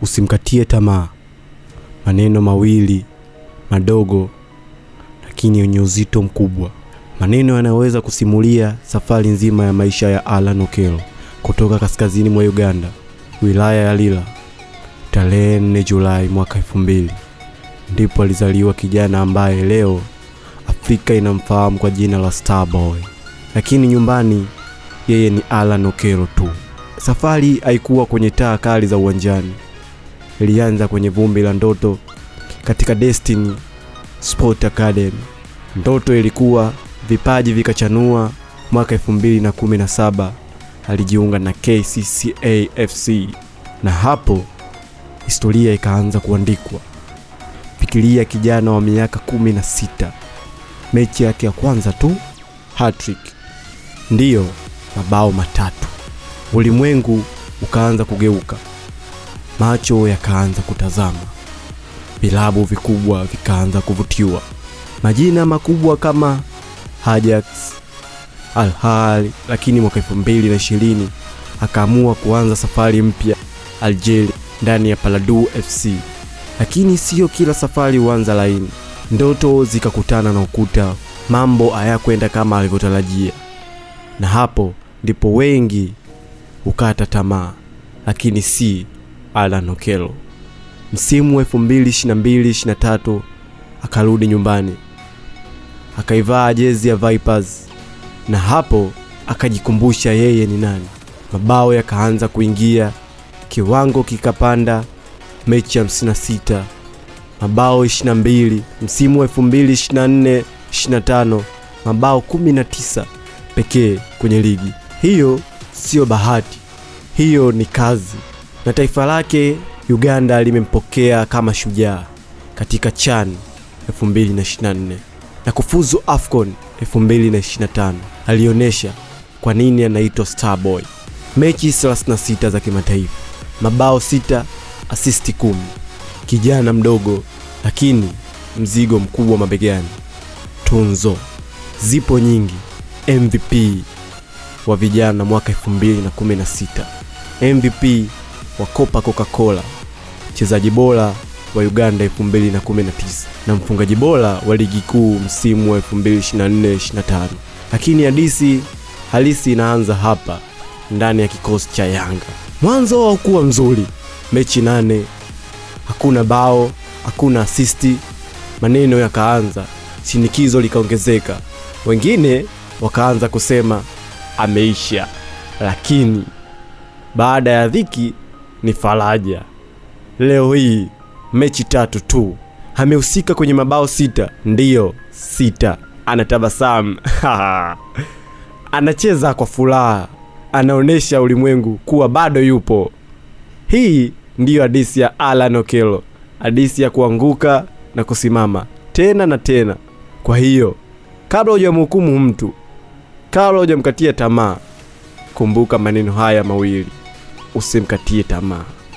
Usimkatie tamaa. Maneno mawili madogo lakini yenye uzito mkubwa. Maneno yanaweza kusimulia safari nzima ya maisha ya Alan Okello kutoka kaskazini mwa Uganda, wilaya ya Lira. Tarehe 4 Julai mwaka 2000 ndipo alizaliwa kijana ambaye leo Afrika inamfahamu kwa jina la Starboy. Lakini nyumbani yeye ni Alan Okello tu. Safari haikuwa kwenye taa kali za uwanjani. Ilianza kwenye vumbi la ndoto katika Destiny Sport Academy. Ndoto ilikuwa, vipaji vikachanua. Mwaka 2017 alijiunga na KCCA FC na hapo historia ikaanza kuandikwa. Fikiria kijana wa miaka 16, mechi yake ya kwanza tu hat-trick, ndiyo mabao 3. Ulimwengu ukaanza kugeuka, macho yakaanza kutazama, vilabu vikubwa vikaanza kuvutiwa. Majina makubwa kama Ajax, Al Ahly. Lakini mwaka 2020 akaamua kuanza safari mpya Algeria ndani ya Paladou FC. Lakini sio kila safari huanza laini. Ndoto zikakutana na ukuta, mambo hayakwenda kama alivyotarajia. Na hapo ndipo wengi ukata tamaa, lakini si Alan Okello. Msimu wa 2022-23 akarudi nyumbani, akaivaa jezi ya Vipers, na hapo akajikumbusha yeye ni nani. Mabao yakaanza kuingia, kiwango kikapanda. Mechi 56, mabao 22. Msimu wa 2024-25 mabao 19 pekee kwenye ligi. Hiyo sio bahati, hiyo ni kazi. Na taifa lake Uganda limempokea kama shujaa katika CHAN 2024 na kufuzu AFCON 2025. Alionyesha kwa nini anaitwa Starboy. Mechi 36 za kimataifa, mabao 6, assist 10. Kijana mdogo lakini mzigo mkubwa mabegani. Tunzo zipo nyingi. MVP wa vijana mwaka 2016, MVP wa Copa Coca-Cola, mchezaji bora wa Uganda 2019 na mfungaji bora wa ligi kuu msimu wa 2024-25. Lakini hadithi halisi inaanza hapa ndani ya kikosi cha Yanga. Mwanzo haukuwa mzuri. Mechi 8, hakuna bao, hakuna assist. Maneno yakaanza, shinikizo likaongezeka. Wengine wakaanza kusema ameisha. Lakini baada ya dhiki ni faraja. Leo hii mechi 3 tu, amehusika kwenye mabao 6. Ndiyo 6. Anatabasamu. Anacheza kwa furaha, anaonesha ulimwengu kuwa bado yupo. Hii ndiyo hadithi ya Alan Okello, hadithi ya kuanguka na kusimama tena na tena. Kwa hiyo kabla hujamhukumu mtu, kabla hujamkatia tamaa, kumbuka maneno haya mawili: usimkatie tamaa.